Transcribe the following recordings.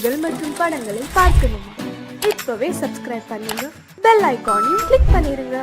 நிகழ்ச்சிகள் மற்றும் படங்களை பார்க்கணுமா? இப்பவே சப்ஸ்கிரைப் பண்ணுங்க, பெல் ஐகானையும் கிளிக் பண்ணிருங்க.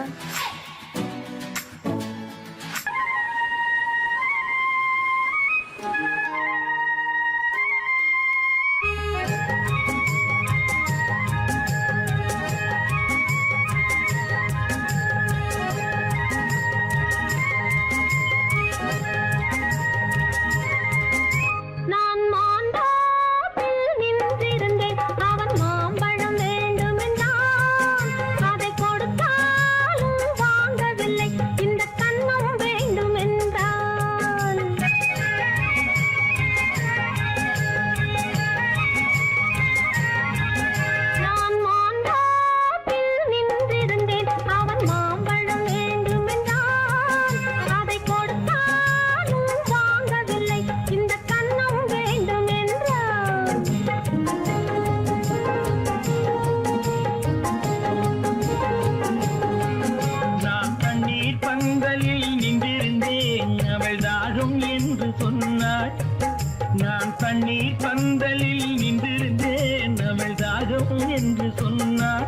நான் தண்ணீர் பந்தலில் நின்றிருந்தேன், அவள் தாகம் என்று சொன்னாள்.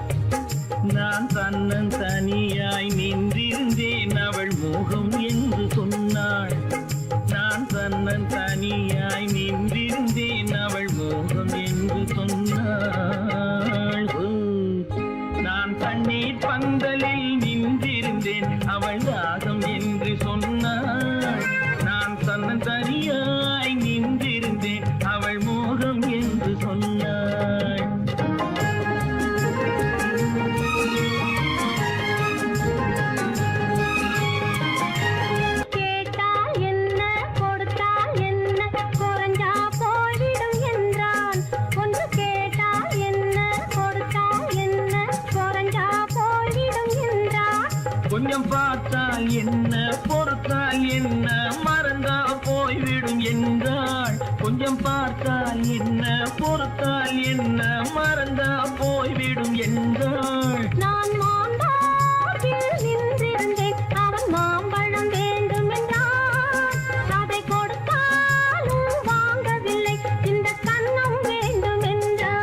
நான் தன்னன் தனியாய் நின்றிருந்தேன், அவள் மோகம் என்று சொன்னாள். நான் தன்னன் தனியாய் நின்றிருந்தேன், அவள் மோகம் என்று சொன்னாள். நான் தண்ணீர் பந்தலில் நின்றிருந்தேன், அவள் தாகம் என்று சொன்னாள். நான் தன்னன் தனியாய் நின்றிருந்தேன், அவள் மோகம் என்று சொன்னாள். கேட்டால் என்ன கொடுத்தால் என்ன, குறைஞ்சா போய்விடும் என்றான். ஒன்று கேட்டால் என்ன கொடுத்தால் என்ன, குறைஞ்சா போய்விடும் என்றான். கொஞ்சம் பார்த்தால் என்ன பொறுத்தால் என்ன, மறந்தா போய்விடும் என்றாள். கொஞ்சம் பார்த்தால் என்ன பொறுத்தால் என்ன, மறந்தா போய்விடும் என்றாள். நான் மாந்தாப்பில் நின்றிருந்தேன், அவன் மாம்பழம் வேண்டும் என்றான். அதை கொடுத்தாலும் வாங்கவில்லை, இந்த கன்னம் வேண்டும் என்றான்.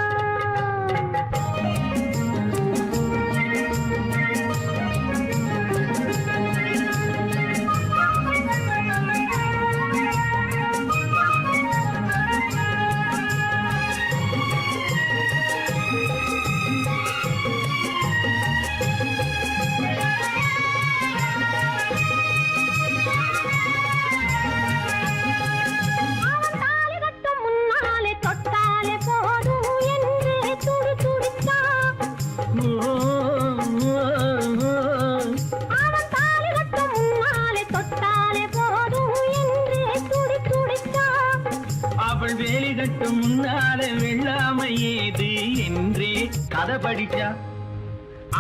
அவள் வேலி கட்டும் முன்னாலே வெள்ளாமை ஏது என்றே கதை படிச்சா.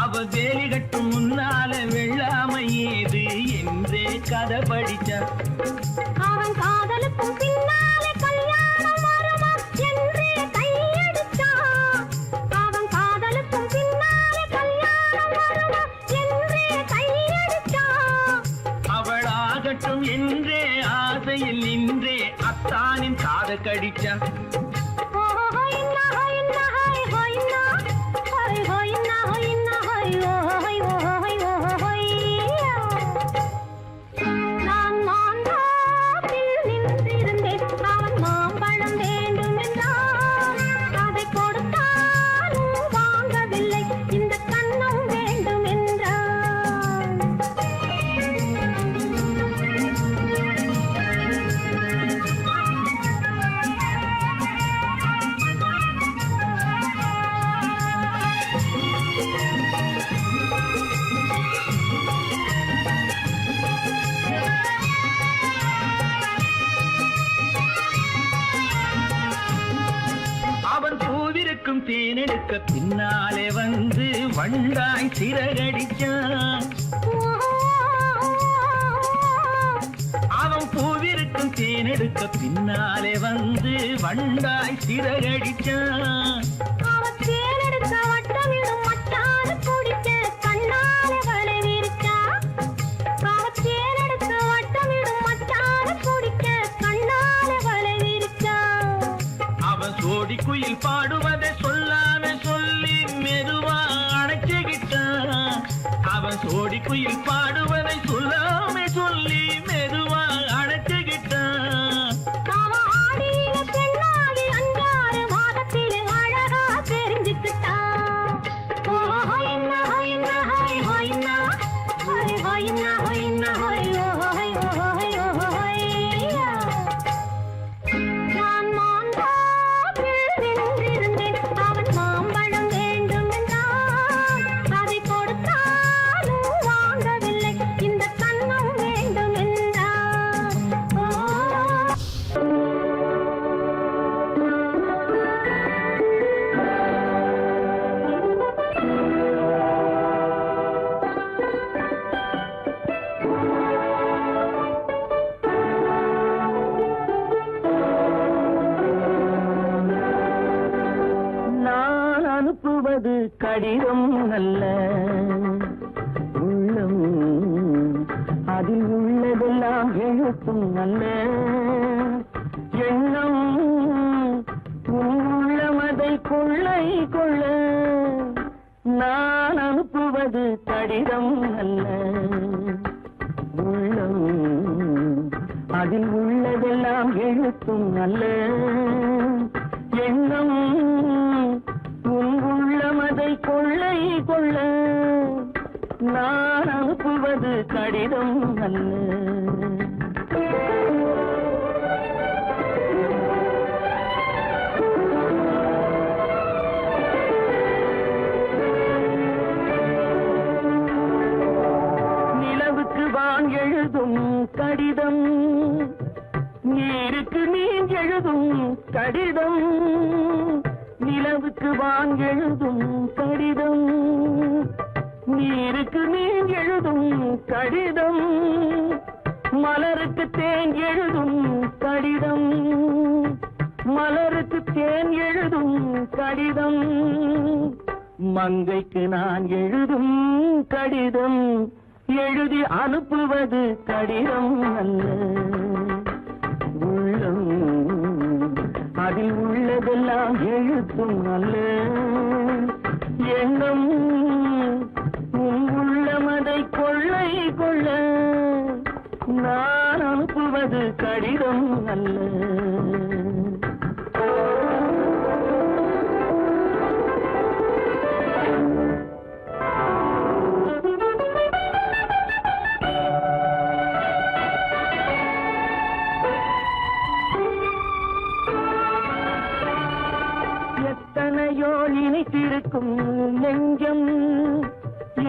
அவள் வேலி கட்டும் முன்னாலே வெள்ளாமை ஏது என்றே கதை படிச்சா. அவன் காதலுக்கும் பின்னாலே கல்யாணம் வருமா என்றே கையடிச்சான். அவன் காதலுக்கும் பின்னாலே கல்யாணம் வருமா என்றே கையடிச்சான். அவள் ஆகட்டும் என்றே ஆசையில் நின்றே அத்தானின் காதை கடிச்சா. நான் மாந்தாப்பில் நின்றிருந்தேன், அவன் மாம்பழம் வேண்டும் என்றான். அதை கொடுத்தாலும் வாங்கவில்லை, இந்த கன்னம் வேண்டும் என்றான். அவன் பூவிருக்கும் தேனெடுக்க பின்னாலே வந்து வண்டாய் சிறகடிச்சான். அவன் பூவிருக்கும் தேனெடுக்க பின்னாலே வந்து வண்டாய் சிறகடிச்சான். அவன் தேனெடுக்க வட்டமிடும் மட்டான குடிக்க கண்ணாலே வலை விரிச்சா. அவன் தேனெடுக்க வட்டமிடும் மட்டான குடிக்க கண்ணாலே வலை விரிச்சா. அவன் சோடிக்குய குயில் பாடுவதை சொல்லாம சொல்லி மெதுவா அணைச்சுக்கிட்டான். அவன் சோடி குயில் பாடுவதை சொல்லாம சொல்லி மெதுவா அணைச்சுக்கிட்டான். அவன் ஆடிய பெண்ணாகி 5-6 மாதத்திலே அழகா தெரிஞ்சுக்கிட்டான். ஓ ஹொய்னா ஹொய்னா ஹொய் ஹொய்னா ஹொய் ஹொய்னா ஹொய்னா ஹொய் ஹொய் ஹொய் ஹொய்யா. நான் மாந்தோப்பில் நின்றிருந்தேன். அவன் மாம்பழம் வேண்டும் என்றான். அதை கொடுத்தாலும் வாங்கவில்லை. இந்த கன்னம் வேண்டும் என்றான். ஓ நான் அனுப்புவது கடிதம் அல்ல, உள்ளம் அதில் உள்ளதெல்லாம் எழுத்தும் அல்ல. எண்ணம் உன் உள்ளமதை கொள்ளை கொள்ள. நான் அனுப்புவது கடிதம் அல்ல, உள்ளம் அதில் உள்ளதெல்லாம் எழுத்தும் அல்ல. எண்ணம் உன் உள்ளமதை கொள்ளை கொள்ள. நான் அனுப்புவது கடிதம் அல்ல. நிலவுக்கு வான் எழுதும் கடிதம், நீருக்கு நீர் எழுதும் கடிதம். நிலவுக்கு வான் எழுதும் கடிதம், நீருக்கு நீர் எழுதும் கடிதம். மலருக்கு தேன் எழுதும் கடிதம், மலருக்கு தேன் எழுதும் கடிதம். மங்கைக்கு நான் எழுதும் கடிதம், எழுதி அனுப்புவது கடிதம் அல்ல. உள்ளம் அதில் உள்ளதெல்லாம் எழுத்தும் அல்ல. எண்ணம் உன் உள்ளமதை கொள்ளை கொள்ள. நான் அனுப்புவது கடிதம் அல்ல. எத்தனையோ நினைத்திருக்கும் நெஞ்சம்,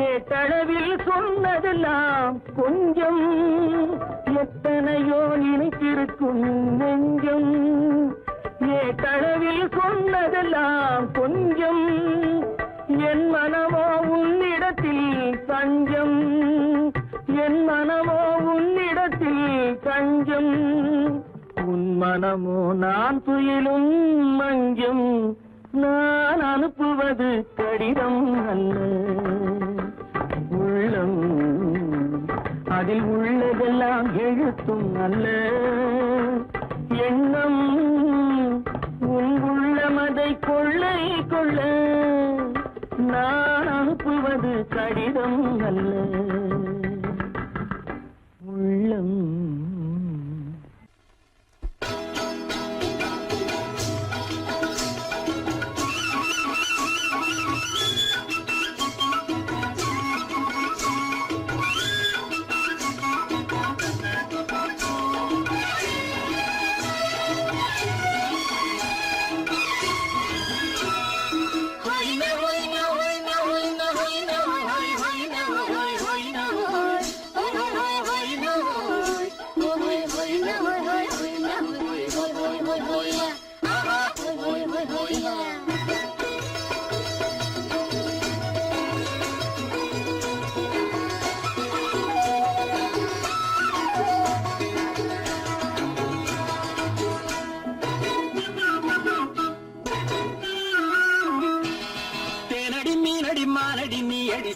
ஏட்டளவில் சொன்னதெல்லாம் கொஞ்சம். எத்தனையோ நினைத்திருக்கும் நெஞ்சம், ஏட்டளவில் சொன்னதெல்லாம் கொஞ்சம். என் மனமோ உன்னிடத்தில் தஞ்சம், என் மனமோ உன்னிடத்தில் தஞ்சம். உன் மனமோ நான் துயிலும் மஞ்சம். நான் அனுப்புவது கடிதம் அல்ல. உள்ளம் அதில் உள்ளதெல்லாம் எழுத்தும் அல்ல. எண்ணம் உன் உள்ளமதை கொள்ளை கொள்ள. நான் அனுப்புவது கடிதம் அல்ல. உள்ளம்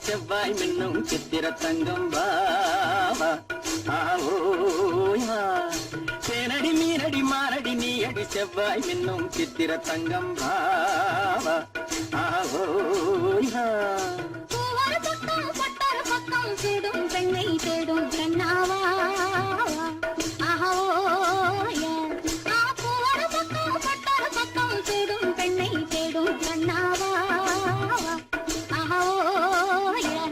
செவ்வாய் மின்னும் சித்திர தங்கம் வாவா. தேனடி மீனடி மாரடி நீ அடி செவ்வாய் மின்னும் சித்திர தங்கம் பாவா ஆஹோயா பூவொரு பக்கம் பட்டொரு பக்கம் தேடும் பெண்ணை தேடும் கண்ணாவா ஆஹோயா பூவொரு பக்கம் பட்டொரு பக்கம் தேடும் பெண்ணை தேடும் கண்ணாவா ஆஹோயா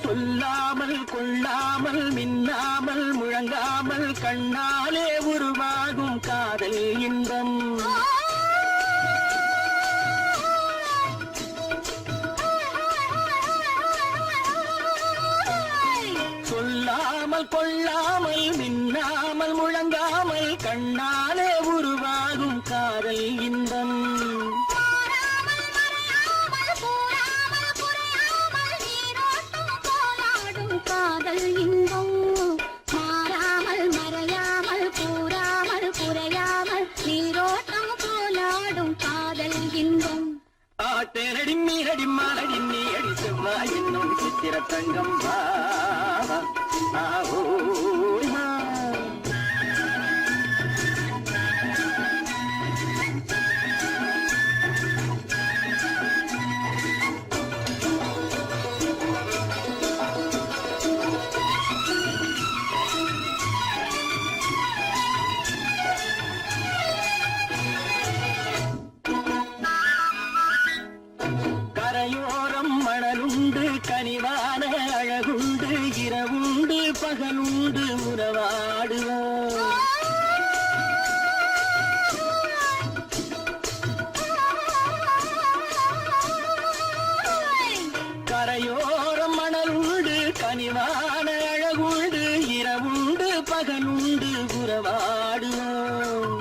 சொல்லாமல் கொள்ளாமல் மின்னாமல் முழங்காமல் கண்ணாலே உருவாகும் காதல் இன்பம் சொல்லாமல் கொள்ளாமல் மின்னாமல் முழங்காமல் கண்ணாலே உருவாகும் காதல் இன்பம் காதல் இன்பம் மாறாமல் மறையாமல் கூறாமல் குறையாமல் நீரோட்டம் போலாடும் காதல் இன்பம் ஆட்டேனடி மீனடி மானடி நீ அடி செவ்வாய் என்னும் சித்திர தங்கம் பாவா ஆஹோயா கரையோரம் மணலுண்டு கனிவான அழகுண்டு இரவுண்டு பகலுண்டு உறவாடுவோம் கரையோரம் மணலுண்டு கனிவான அழகுண்டு இரவுண்டு பகலுண்டு உறவாடுவோம்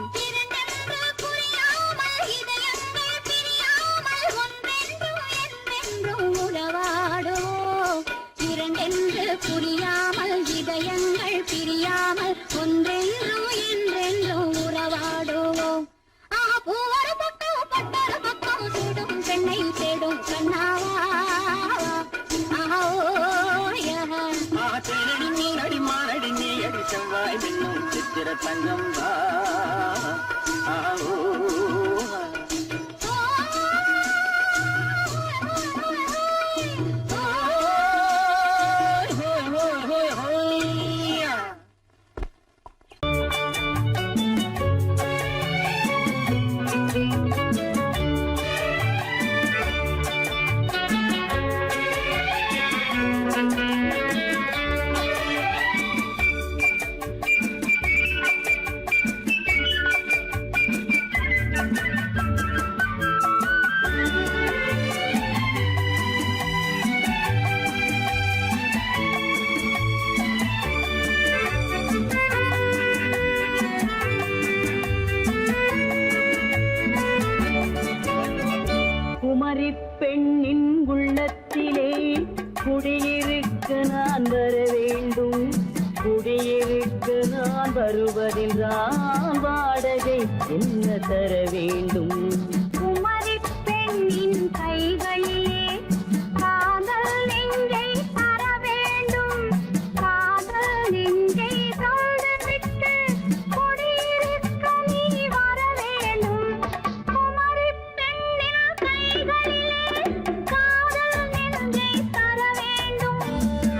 புரியாமல் இதயங்கள் பிரியாமல் ஒன்றென்றும் என்றென்றும் உறவாடுவோம் பூவொரு பக்கம் பட்டொரு பக்கம் தேடும் பெண்ணை தேடும் கண்ணாவா தேனடி மீனடி மானடி நீ அடி செவ்வாய் மின்னும் சித்திர தங்கம் பாவா ஆஹோயா பெண்ணின் உள்ளத்திலே குடியிருக்க நான் வர வேண்டும் குடியிருக்க நான் வருவதென்றால் வாடகை என்ன தர வேண்டும் குமரி பெண்ணின் கைகளிலே காதல் நெஞ்சை தர வேண்டும் காதல் நெஞ்சை தந்துவிட்டு குடியிருக்க நீ வர வேண்டும் குமரி பெண்ணின் கைகளிலே காதல் நெஞ்சை தர வேண்டும்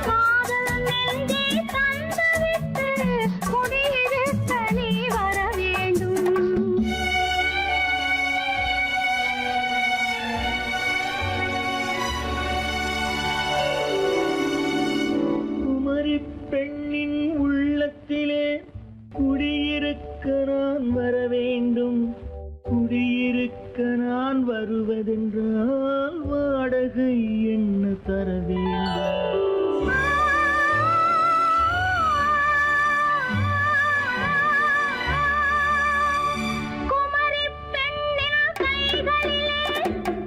காதல் நெஞ்சை தந்துவிட்டு குடியிருக்க நீ வர வேண்டும் குமரி பெண்ணின் உள்ளத்திலே குடியிருக்க நான் வர வேண்டும் குடியிருக்க நான் வருவதென்றால் வாடகை என்ன தர வேண்டும் குமரி பெண்ணின் கைகளிலே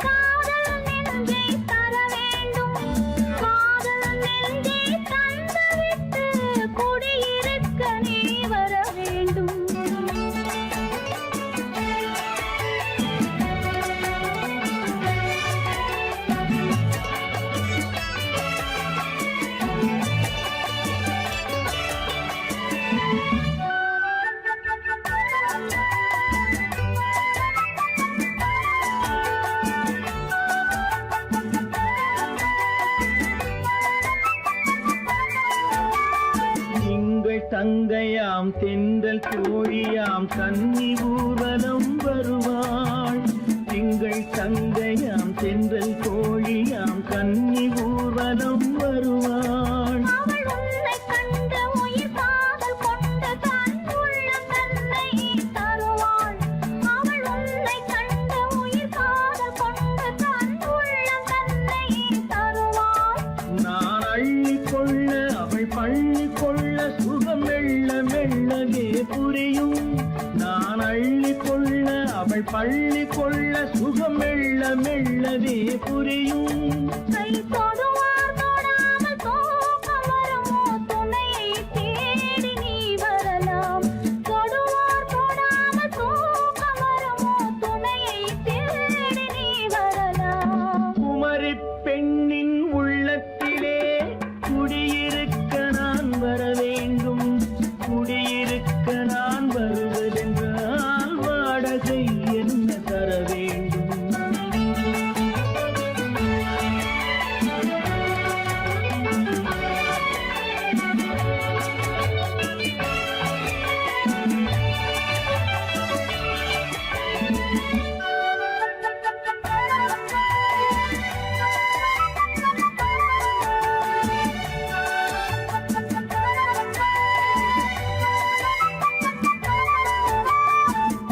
காதல் நெஞ்சை தர வேண்டும் காதல் தங்கையாம் தென்றல் தோழியாம் கன்னி ஊர்வலம் வருவாள். திங்கள் தங்கையாம் தென்றல் தோழியாம் கன்னி ஊர்வலம் வருவாள். அவள் உன்னை கண்டு உயிர் காதல் கொண்டு தன் உள்ளம் தன்னை தருவாள். அவள் உன்னை கண்டு உயிர் காதல் கொண்டு தன் உள்ளம் தன்னை தருவாள். நான் அள்ளி கொள்ள அவள் பள்ளி கொள்ள சுகம் மெல்ல மெல்லவே புரியும். நான் அள்ளி கொள்ள அவள் பள்ளி கொள்ள சுகம் மெல்ல மெல்லவே புரியும். கை தொடுவார் தொடாமல் தூக்கம் வருமோ துணையை தேடி நீ வரலாம். தொடுவார் தொடாமல் தூக்கம் வருமோ துணையை தேடி நீ வரலாம். குமரி பெண்ணின் உள்ளத்திலே குடியிருக்க நான் வர வேண்டும். குடியிருக்க நான் வருவதென்றால் வாடகை என்ன தர வேண்டும்.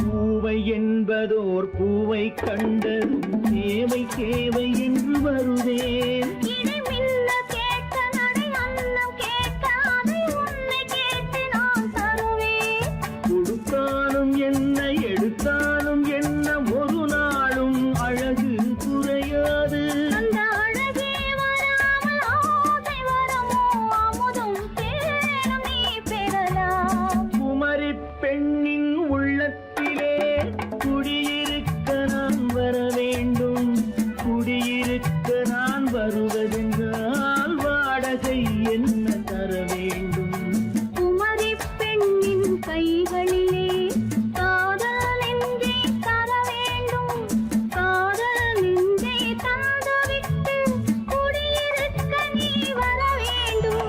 பூவை என்பதோர் பூவை கண்டதும் தேவை தேவை என்று வருவேன். இடி மின்ன கேட்க நடை அன்னம் கேட்க அதை உன்னை கேட்டு நான் தருவேன். கொடுத்தாலும் என்ன எடுத்தாலும் என்ன ஒரு நாளும் அழகு குறையாது. அந்த அழகே வராமல் ஆசை வரமோ அமுதும் தேனும் நீ பெறலாம். குமரி பெண்ணின் உள்ளத்திலே குடியிருக்க நான் வர வேண்டும். குடியிருக்க நான் வருவதென்றால் வாடகை என்ன தர வேண்டும். குமரி பெண்ணின் கைகளிலே காதல் நெஞ்சை தர வேண்டும். காதல் நெஞ்சை தந்துவிட்டு குடியிருக்க நீ வர வேண்டும்.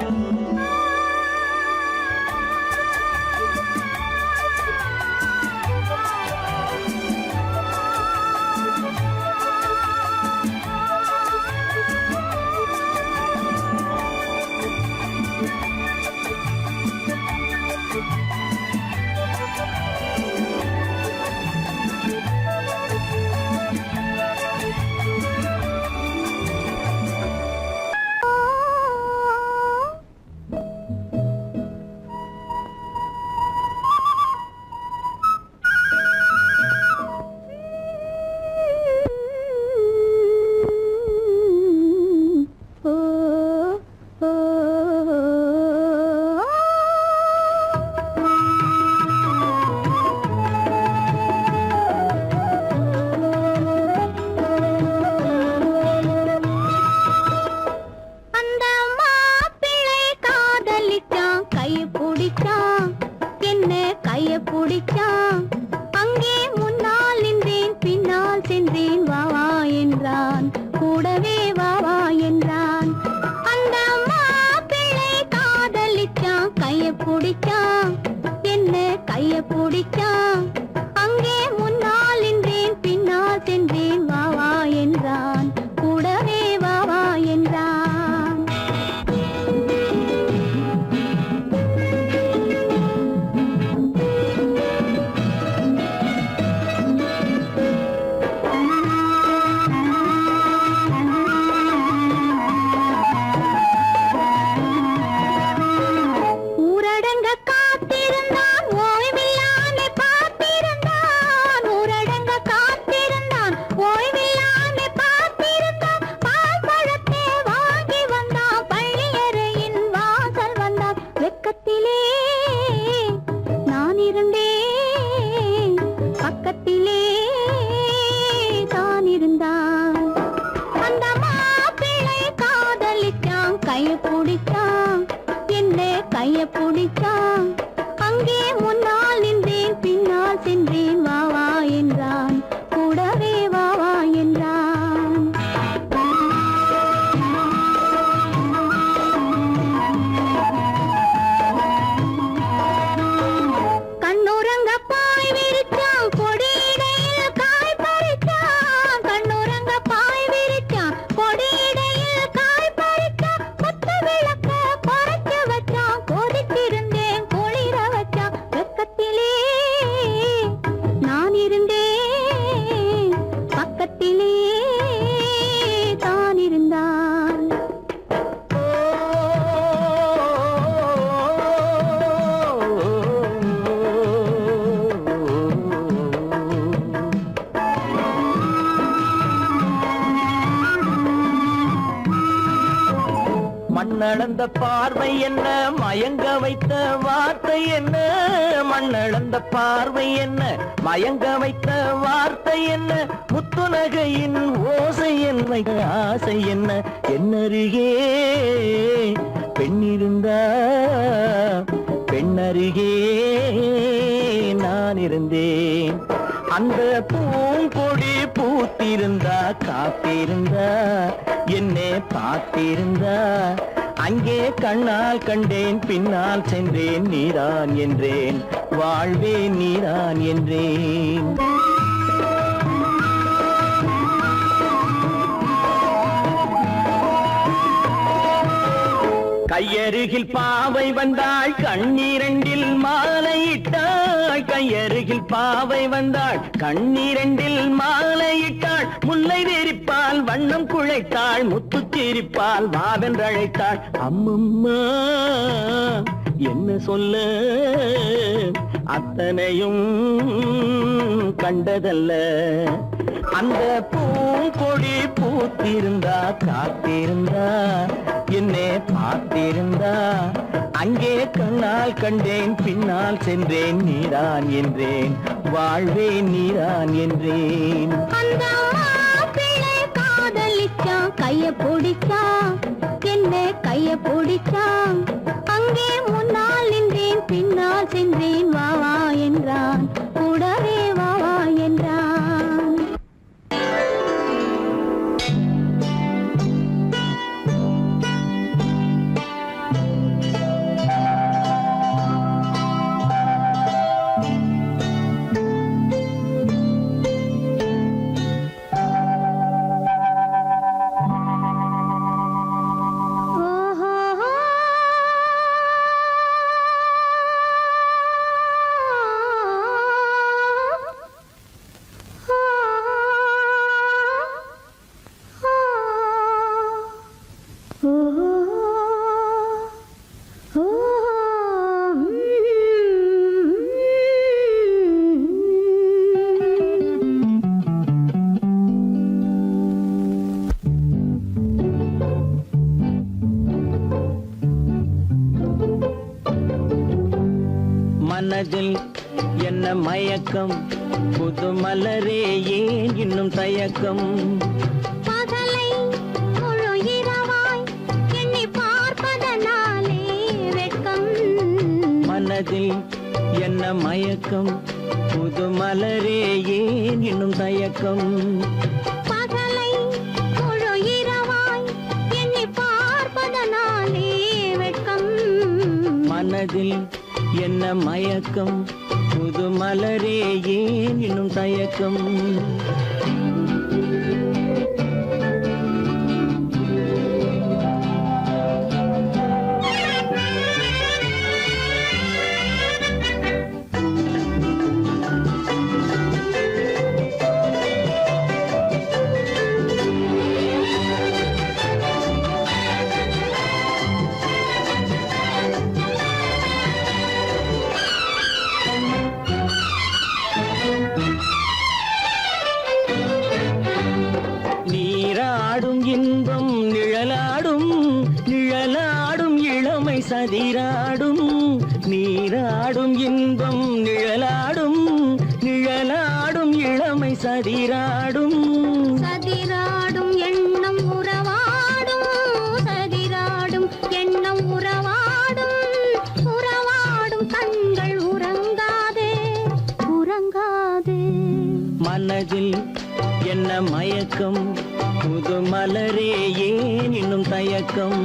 அந்த மாப்பிள்ளை காதலிச்சான் கைய பிடிச்சான் என்ன கைய பிடிச்சான். அங்கே முன்னால் நின்றேன் பின்னால் சென்றேன் வா வா என்றான் கூடவே வா வா என்றான். அந்த மாப்பிள்ளை காதலிச்சான் கைய பிடிச்சான் என்ன கைய பிடிச்சான். அங்கே முன்னால் நின்றேன் பின்னால் சென்றேன் வா வா என்றான் கூடவே வா வா என்றான். ஊரடங்க காத்திருந்தான் ஓய்வில்லாமே பார்த்திருந்தான். ஊரடங்க காத்திருந்தான் ஓய்வில்லாமே பார்த்திருந்தான். பால் பழத்தை வாங்கி வந்தான் பள்ளியறையின் வாசல் வந்தான். வெக்கத்திலே நான் இருந்தேன் பக்கத்திலே தான் இருந்தான். அந்த மாப்பிள்ளை காதலிச்சான் கைய பிடிச்சான் என்ன கைய பிடிச்சான். அங்கே முன்னால் நின்றேன் பின்னால் சென்றேன் வா வா என்றான் கூடவே வா வா என்றான். மண்ணளந்த பார்வை என்ன, மயங்க வைத்த வார்த்தை என்ன, மண்ணளந்த பார்வை என்ன, மயங்க வைத்த வார்த்தை என்ன, முத்துநகையின் ஓசை என்ன, ஆசை என்ன, என்னருகே பெண்ணிருந்தா பெண்ணருகே நான் இருந்தேன். அந்த பூங்கொடி பூத்திருந்தா காத்திருந்தா என்னை பார்த்திருந்தா அங்கே கண்ணால் கண்டேன் பின்னால் சென்றேன் நீதான் என்றேன் வாழ்வேன் நீதான் என்றேன். கையருகில் பாவை வந்தாள் கண்ணீரண்டில் மாலையிட்டாள், கையருகில் பாவை வந்தாள் கண்ணீரண்டில் மாலையிட்டாள், முல்லை வெறிப்பால் வண்ணம் குழைத்தாள், முத்து சிரிப்பால் வாவென்றழைத்தாள். அம்மம்மா என்ன சொல்ல அத்தனையும் கண்டதல்ல, அந்த பூங்கொடி பூத்திருந்தா காத்திருந்தா என்னை பார்த்திருந்தா அங்கே கண்ணால் கண்டேன் பின்னால் சென்றேன் நீதான் என்றேன் வாழ்வேன் நீதான் என்றேன். அந்த மாப்பிள்ளை காதலிச்சான், கைய பிடிச்சான், என்ன கைய பிடிச்சான், அங்கே முன்னால் நின்றேன் பின்னால் சென்றேன் வா வா என்றான், கூடவே வா வா என்றான். மனதில் என்ன மயக்கம், புது மலரே ஏன் இன்னும் தயக்கம், பகலை முழு இரவாய் எண்ணி பார்ப்பதனாலே வெட்கம். மனதில் என்ன மயக்கம், புது மலரே ஏன் இன்னும் தயக்கம், பகலை முழு இரவாய் எண்ணி பார்ப்பதனாலே வெட்கம். மனதில் என்ன மயக்கம், புது மலரே ஏன் இன்னும் தயக்கம். நீராடும் இன்பம் நிழலாடும், நிழலாடும் இளமை சதிராடும், நீராடும் இன்பம் நிழலாடும், நிழலாடும் இளமை சதிராடும், சதிராடும் எண்ணம் உறவாடும், சதிராடும் எண்ணம் உறவாடும், உறவாடும் கண்கள் உறங்காதே உறங்காதே. மனதில் என்ன மயக்கம், புது மலரே ஏன் இன்னும் தயக்கம்.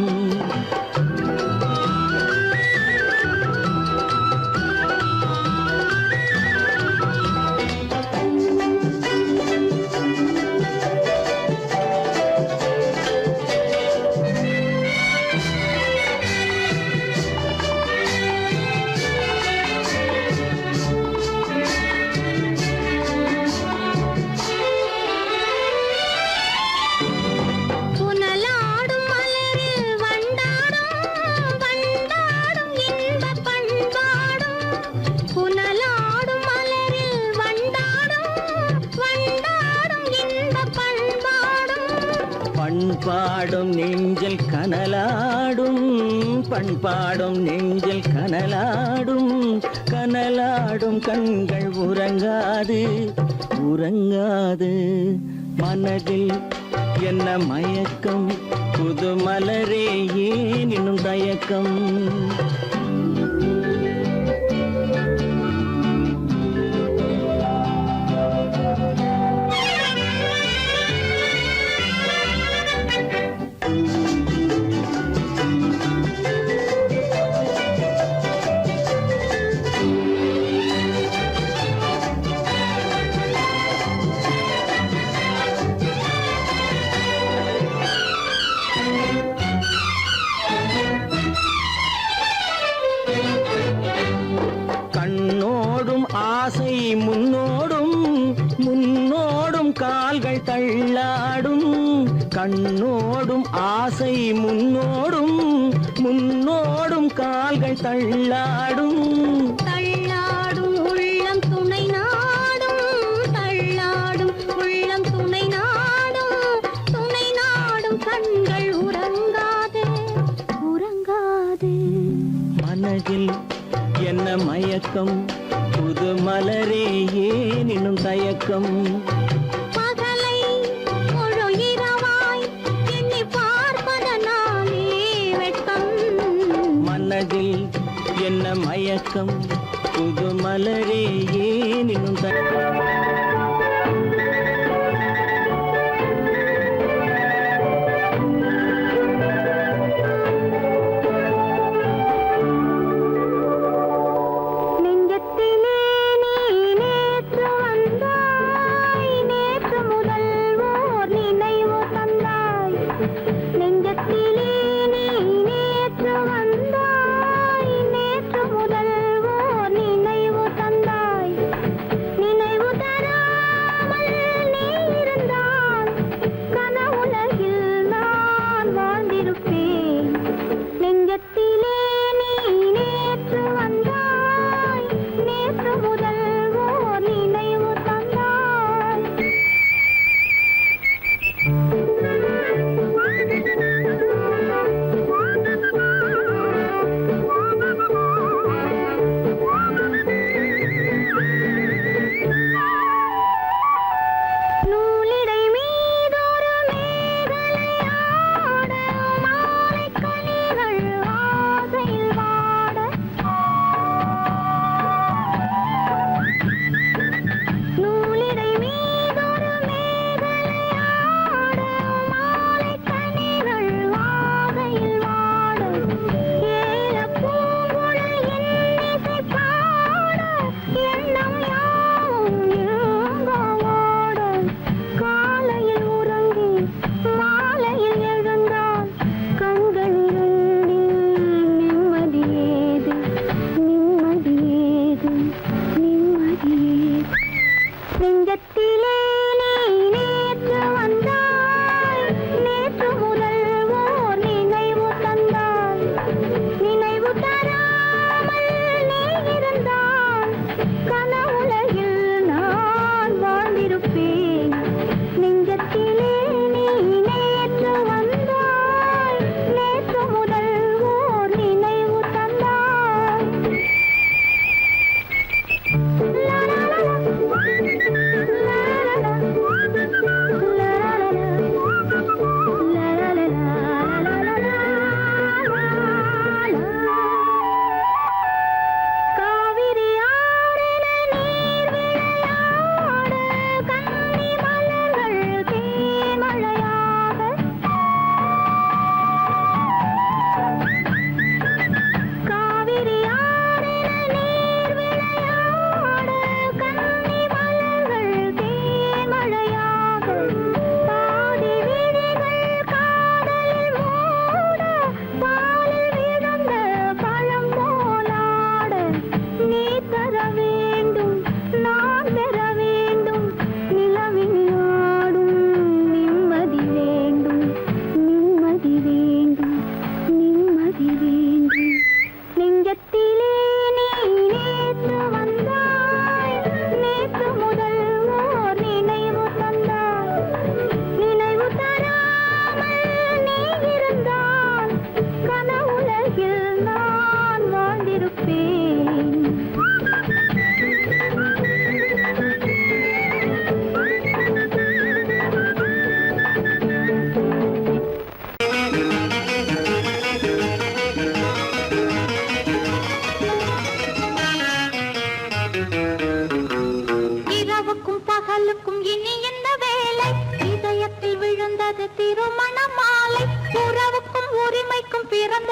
புனலாடும் மலரில் வண்டாடும், வண்டாடும் இன்பப் பண்பாடும், புனலாடும் மலரில் வண்டாடும், வண்டாடும் இன்பப் பண்பாடும், பண்பாடும் நெஞ்சில் கனலாடும், பண்பாடும் நெஞ்சில் கனலாடும் கனலாடும் கண்கள் உறங்காது உறங்காது மனதில் என்ன மயக்கம் புது மலரே ஏன் இன்னும் தயக்கம் கண்ணோடும் ஆசை முன்னோடும் முன்னோடும் கால்கள் தள்ளாடும் கண்ணோடும் ஆசை முன்னோடும் முன்னோடும் கால்கள் தள்ளாடும் தள்ளாடும் உள்ளம் துணை நாடும் தள்ளாடும் உள்ளம் துணை நாடும் கண்கள் உறங்காதே உறங்காதே மனதில் என்ன மயக்கம் புது மலரே ஏன் இன்னும் தயக்கம் பகலை முழு இரவாய் எண்ணி பார்ப்பதனாலே வெட்கம் மனதில் என்ன மயக்கம் புது மலரே ஏன் இன்னும் தயக்கம் நெஞ்சத்திலே நீ நேற்று வந்தாய் நேற்று முதல் ஓர் நினைவு தந்தாய் நெஞ்சத்திலே நீ நேற்று வந்தாய் நேற்று முதல் ஓர் நினைவு தந்தாய் நினைவு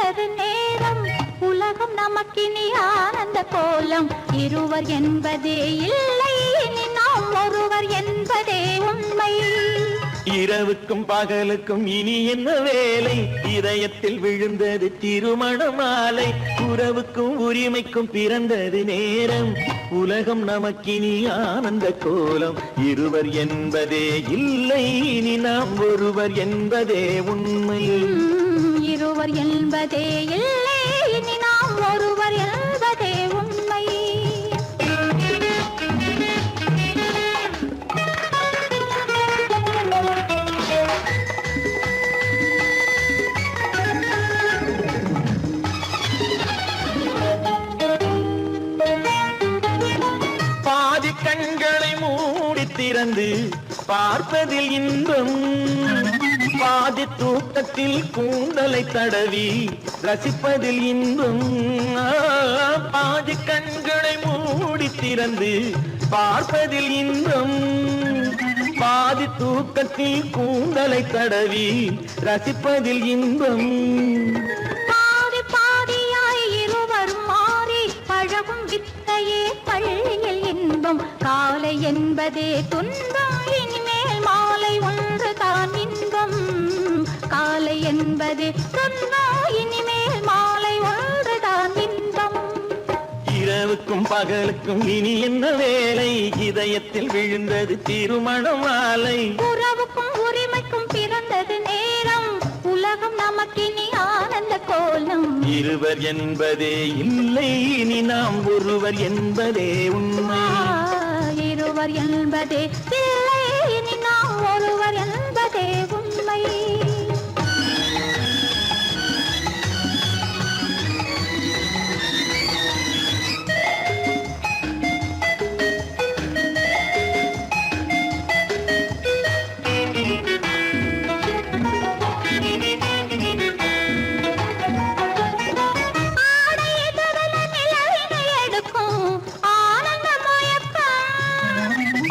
பிறந்தது நேரம் உலகம் நமக்கினி ஆனந்த கோலம் இருவர் என்பதே இல்லை இனி நாம் ஒருவர் என்பதே உண்மை இரவுக்கும் பகலுக்கும் இனி என்ன வேலை இதயத்தில் விழுந்தது திருமண மாலை உறவுக்கும் உரிமைக்கும் பிறந்தது நேரம் உலகம் நமக்கினி ஆனந்த கோலம் இருவர் என்பதே இல்லை இனி நாம் ஒருவர் என்பதே உண்மை இருவர் என்பதே இல்லை இனி நாம் ஒருவர் என்பதே உண்மை பாதி கண்களை மூடி திறந்து பார்ப்பதில் இன்பம் பாதி தூக்கத்தில் கூந்தலை தடவி ரசிப்பதில் இன்பம் பாதி கண்களை மூடி திறந்து பார்ப்பதில் இன்பம் பாதி தூக்கத்தில் கூந்தலை தடவி ரசிப்பதில் இன்பம் பாதி பாதியாய் இருவர் மாறி பழகும் வித்தையே பள்ளியில் இன்பம் காலை என்பதே துன்பம் இனிமேல் மாலை ஒன்று தான் இன்பம் காலை என்பதே துன்பம் இனிமேல் மாலை ஒன்று தான் இன்பம் இரவுக்கும் பகலுக்கும் இனி என்ன வேலை இதயத்தில் விழுந்தது திருமண மாலை உறவுக்கும் உரிமைக்கும் பிறந்தது நேரம் உலகம் நமக்கினி ஆனந்த கோலம் இருவர் என்பதே இல்லை இனி நாம் ஒருவர் என்பதே உண்மை இருவர் என்பதே இல்லை இனி நாம் ஒருவர் என்பதே உண்மை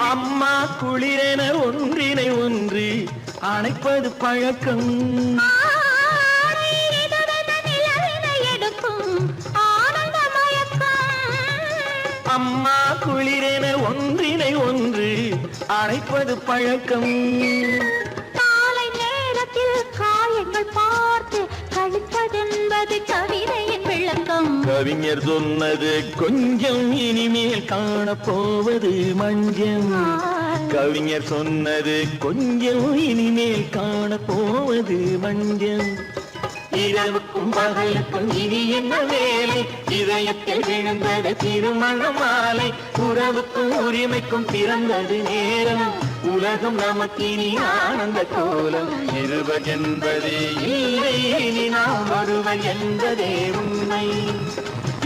அம்மா குளிரென ஒன்றினை ஒன்று அணைப்பது பழக்கம் அம்மா குளிரென ஒன்றினை ஒன்று அணைப்பது பழக்கம் காலை நேரத்தில் காயங்கள் பார்த்து கழிப்பதென்பது கவிதையின் விளக்கம் கவிஞர் சொன்னது கொஞ்சம் இனிமேல் காணப்போவது மஞ்சம் கவிஞர் சொன்னது கொஞ்சம் இனிமேல் காணப்போவது மஞ்சம் இரவுக்கும் பகலுக்கும் இனி என்ன வேலை இதயத்தில் விழுந்தது திருமண மாலை உறவுக்கும் உரிமைக்கும் பிறந்தது நேரம் உலகம் நமக்கினி ஆனந்த கோலம் இருவர் என்பதே இல்லை இனி நாம் ஒருவர் என்பதே உண்மை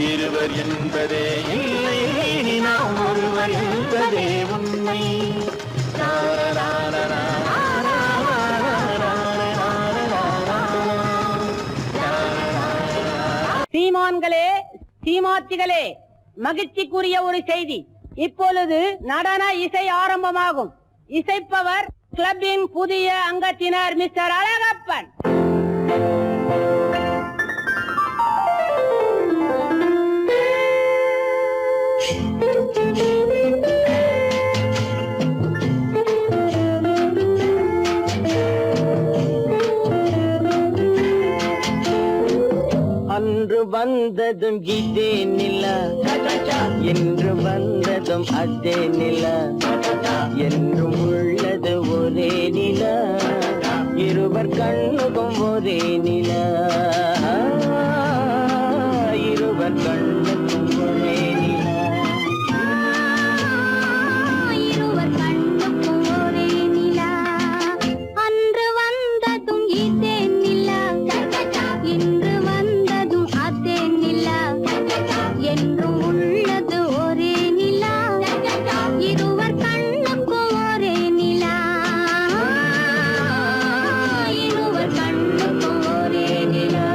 இருவர் என்பதே இல்லை இனி நாம் ஒருவர் என்பதே உண்மை சீமான்களே சீமாத்திகளே மகிழ்ச்சிக்குரிய ஒரு செய்தி இப்பொழுது நடன இசை ஆரம்பமாகும் இசைப்பவர் கிளப்பின் புதிய அங்கத்தினர் மிஸ்டர் அழகப்பன் அன்று வந்ததும் இதே நிலா என்று வந்ததும் அதே நிலா என்றும் உள்ளது ஒரே நிலா இருவர் கண்ணுக்கும் ஒரே நிலா இருவர் கண்ணுக்கும் ஒரே நிலா இருவர் கண்ணுக்கும் ஒரே நிலா அன்று வந்ததும் இதே நிலா இன்று வந்ததும் அதே நிலா என்றும் உள்ளது ஒரே நிலா இருவர் கண்ணுக்கும் ஒரே நிலா இருவர் கண்ணுக்கும் ஒரே நிலா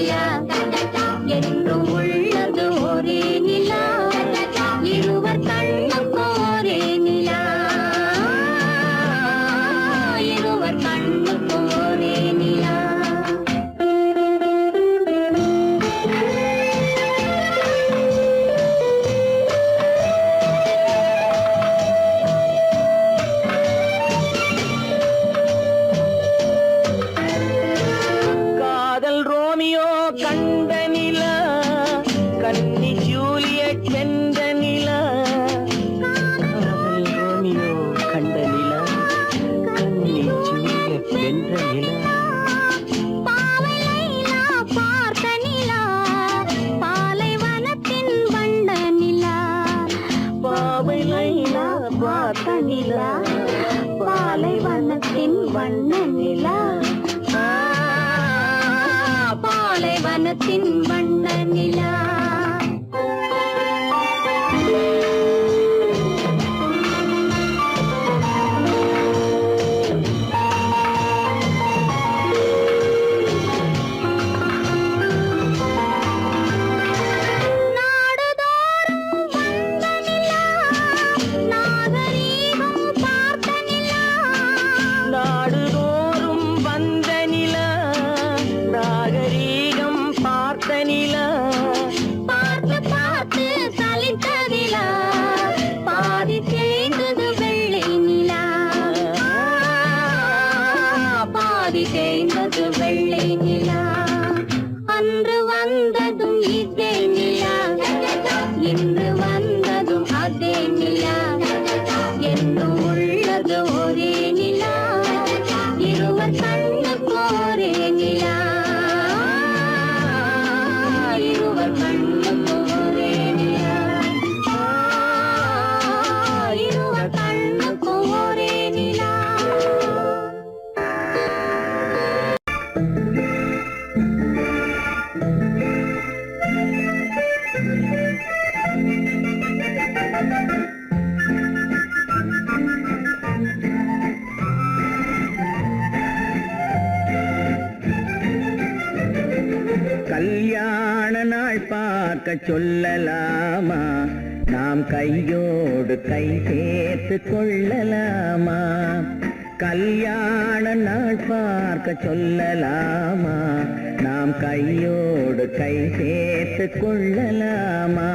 நிலா என்றும் உள்ளது ஒரே நிலா இருவர் கண்ணுக்கும் ஒரே நிலா இருவர் கண்ணுக்கும் ஒரே நிலா காதல் ரோமியோ கண்ட நிலா கன்னி ஜூலியட் வென்ற நிலா காதல் ரோமியோ கண்ட நிலா கன்னி ஜூலியட் வென்ற நிலா பாவை லைலா பார்த்த நிலா பாலைவனத்தின் வண்ண நிலா பாவை லைலா பார்த்த நிலா பாலைவனத்தின் வண்ண நிலா பாலைவனத்தின் வண்ண நிலா நாடுதோறும் வந்த நிலா நாகரீகம் பார்த்த நிலா பார்த்து பார்த்து சலித்ததிலா பாதி தேய்ந்தது வெள்ளை நிலா பாதி தேய்ந்தது வெள்ளை நிலா அன்று வந்ததும் இதே நிலா இன்று வந்ததும் அதே நிலா என்னும் உள்ளது ஒரே நிலா இருவர் கண்ணுக்கு ஒரே நிலா இருவர் கண்ணுக்கு ஒரே நிலா இருவர் கண்ணுக்கு ஒரே நிலா கல்யாண நாள் பார்க்க சொல்லலாமா நாம் கையோடு கை சேர்த்து கொள்ளலாமா கல்யாண நாள் பார்க்க சொல்லலாமா நாம் கையோடு கை சேர்த்து கொள்ளலாமா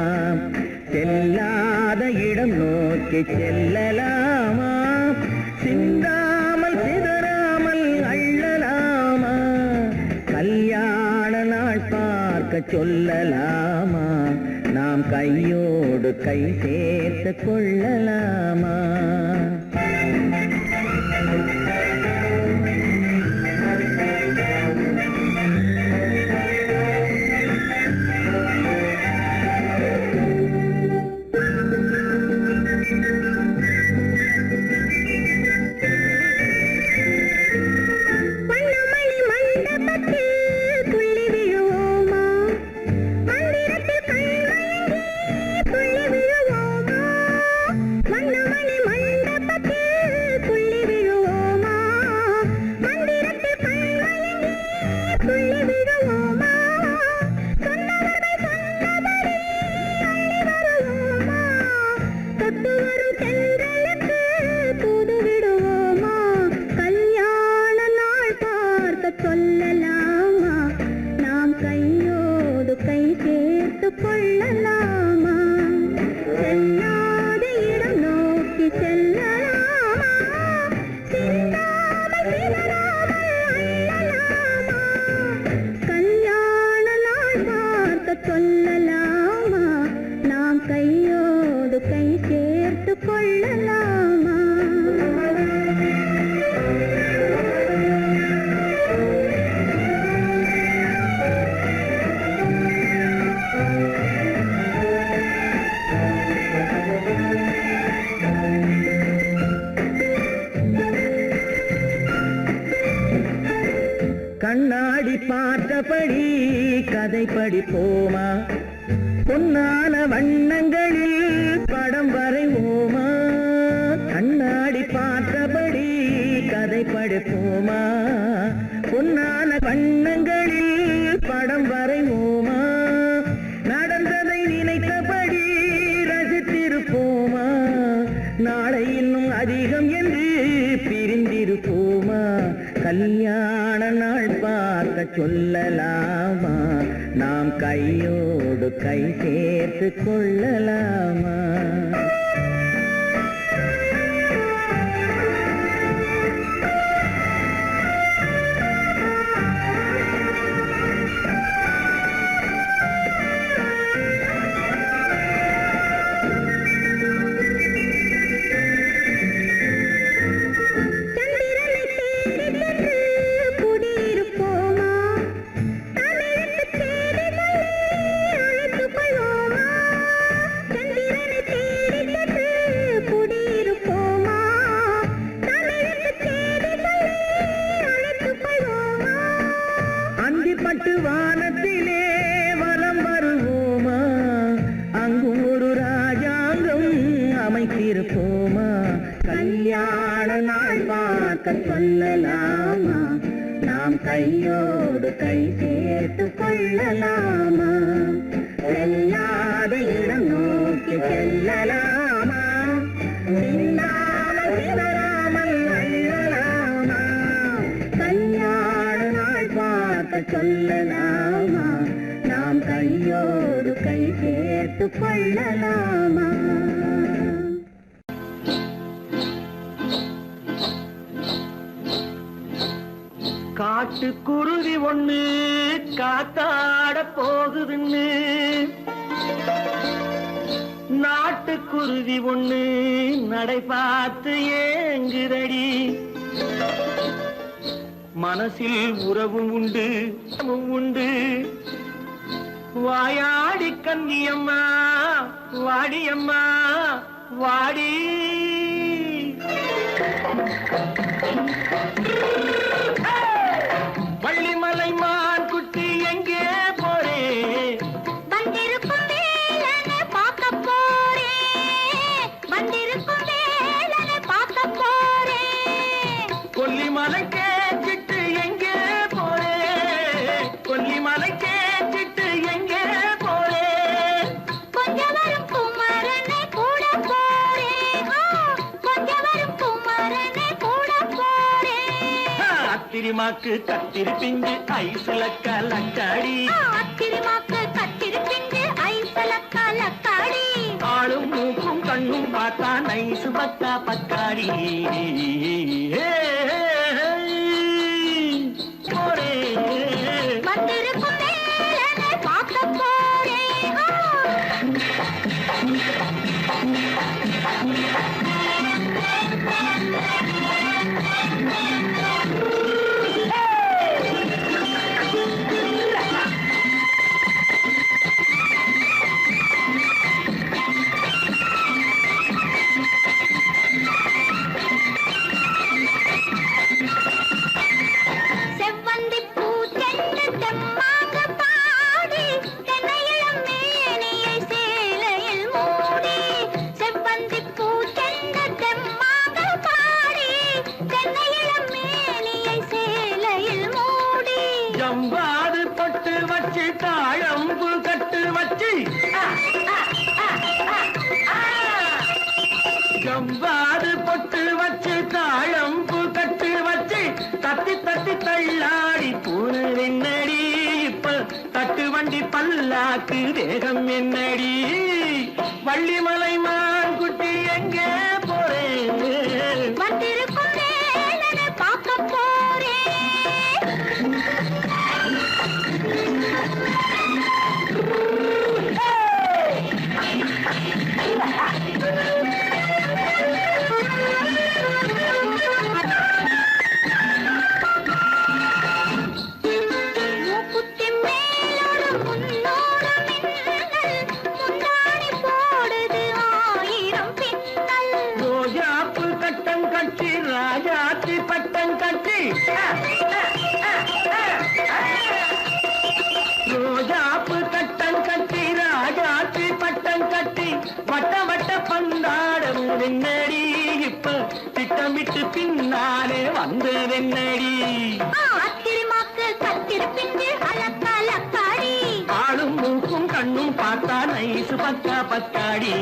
செல்லாத இடம் நோக்கி செல்லலாமா சிந்தாமல் சிதறாமல் அள்ளலாமா கல்யாண நாள் பார்க்க சொல்லலாமா நாம் கையோடு கை சேர்த்து கொள்ளலாமா வண்ணமணி மண்டபத்தில் துள்ளி விழுவோமா மந்திரத்தில் கண்மயங்கி துள்ளி விழுவோமா வண்ணமணி மண்டபத்தில் துள்ளி விழுவோமா மந்திரத்தில் கண்மயங்கி துள்ளி விழுவோமா சொன்னவர்கள் சொன்னபடி அள்ளி வருவோமா தொட்டு வரும் தென்றலுக்கு தூது விடுவோமா கல்யாண நாள் பார்க்க சொல்லலாமா நாம் கையோடு கை சேர்த்து கொள்ளலாமா செல்லாத இடம் நோக்கி செல்லலாமா சிந்தாமல் சிதறாமல் அள்ளலாமா கல்யாண நாள் பார்க்க சொல்லலாமா நாம் கையோடு கை சேர்த்து கொள்ளலாமா கண்ணாடி பார்த்தபடி கதை படிப்போமா பொன்னான வண்ணங்களில் படம் வரைவோமா கண்ணாடி பார்த்தபடி கதை படிப்போமா பொன்னான வண்ணங்களில் படம் படம் வரைவோமா நடந்ததை நினைத்தபடி ரசித்திருப்போமா நாளை இன்னும் அதிகம் என்று பிரிந்திருப்போமா கல்யாண நாள் பார்க்க சொல்லலாமா நாம் கையோடு கை சேர்த்து கொள்ளலாமா அந்திப்பட்டு வானத்திலே வலம் வருவோமா அங்கும் ஒரு ராஜாங்கம் அமைத்திருப்போமா கல்யாண நாள் பார்க்க சொல்லலாமா நாம் கையோடு கை சேர்த்து கொள்ளலாமா செல்லாத இடம் நோக்கி செல்லலாமா சிந்தாமல் சிதறாமல் அள்ளலாமா கல்யாண நாள் பார்க்க சொல்லலாமா நாம் கையோடு கை சேர்த்து கொள்ளலாமா காட்டுக்குருவி ஒண்ணு காத்தாட போகுதுன்னு நாட்டுக்குருவி ஒண்ணு நடை பார்த்து ஏங்குதடி மனசில் உறவும் உண்டு உண்டு வாயாடி கன்னியம்மா வாடியம்மா வாடி வள்ளிமலை மான் குட்டி எங்கே போறே வந்திருக்கும் வேலனை பார்க்க போறேன் வந்திருக்கும் வேலனை பார்க்க போறேன் கொல்லிமலை கேட்டுட்டு எங்கே போறே கொல்லிமலை கேட்டுட்டு எங்கே போறே கொஞ்சம் வரும் குமரனை கூட போறேன் கொஞ்சம் வரும் குமரனை கூட போறேன் அத்திரிமாக்கு கத்திரி பிஞ்சு ஐசுல கலக்காடி அத்திரிமாக்கு கத்திரி பிஞ்சு ஐசல கலக்காடி ஆளும் மூக்கும் கண்ணும் பார்த்தா நைசு பக்கா பக்காடி போரே வந்திருக்கும் வேலனை பார்க்க போறேன் செவ்வந்தி பூ செண்டு தெம்மாக பாடி தென்னையிளம் மேனியை சேலையில் மூடி செவ்வந்தி பூ செண்டு தெம்மாக பாடி தென்னையிளம் மேனியை சேலையில் மூடி ஜம்பாது பொட்டு வச்சு தாழம்பு கட்டு வச்சு ஜம்பாது பொட்டு வச்சு தாழம்பு கட்டு வச்சு தட்டி தட்டி தள்ளாடி பூனு என்னடி இப்ப தட்டு வண்டி பல்லாக்கு தேகம் என்னடி வள்ளிமலை மான் குட்டி எங்கே போறேன் வந்திருக்கும் வேலனை பார்க்க போறேன் மூக்குத்தி மேலோடு முன்னோடு மின்னல் முந்தாணி போடுது ஆயிரம் பின்னல் ரோஜாப்பு கட்டம் கட்டி ராஜாத்தி பட்டம் கட்டி ரோஜாப்பு கட்டம் கட்டி ராஜாத்தி பட்டம் கட்டி வட்ட வட்ட பந்தாடம் என்னடி இப்ப திட்டமிட்டு பின்னாலே வந்ததென்னடி அத்திரிமாக்கு கத்திரி பிஞ்சு அலக்கலக்கா மூக்கும் கண்ணும் பார்த்தா நைசு பக்கா பக்காடி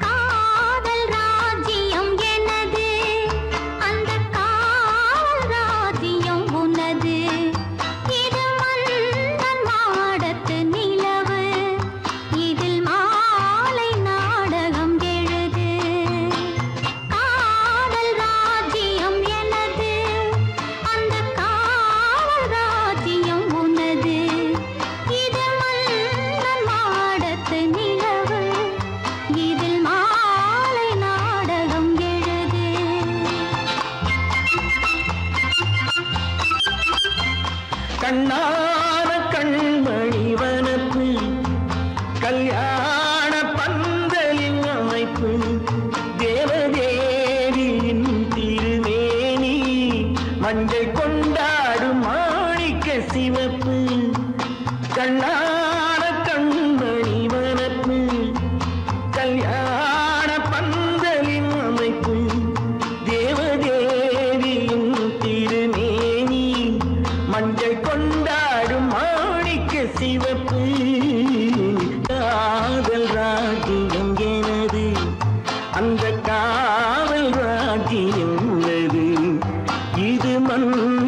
காதல் ராஜ்யம் எனது அந்த காவல் ராஜ்யம் உனது இது மன்னன் மாடத்து நிலவு இதில் மாலை நாடகம் எழுது காதல் ராஜ்யம் எனது அந்த காவல் ராஜ்யம் உனது இது மன்னன் மாடத்து நிலவு இதில் மாலை நாடகம் எழுது கண்ணான கண்மணி வனப்பு கல்யாண பந்தலின் அமைப்பு தேவதேவியின் திருமேனி மஞ்சள் கொண்டாடும் மாணிக்க சிவப்பு கண்ணான கண்மணி வனப்பு கல்யாண பந்தலின் அமைப்பு தேவதேவியின் திருமேனி மஞ்சள் கொண்டாடும் மாணிக்க சிவப்பு காதல் ராஜ்யம் எனது அந்த காவல் ராஜ்யம் உள்ளது இது மன்ன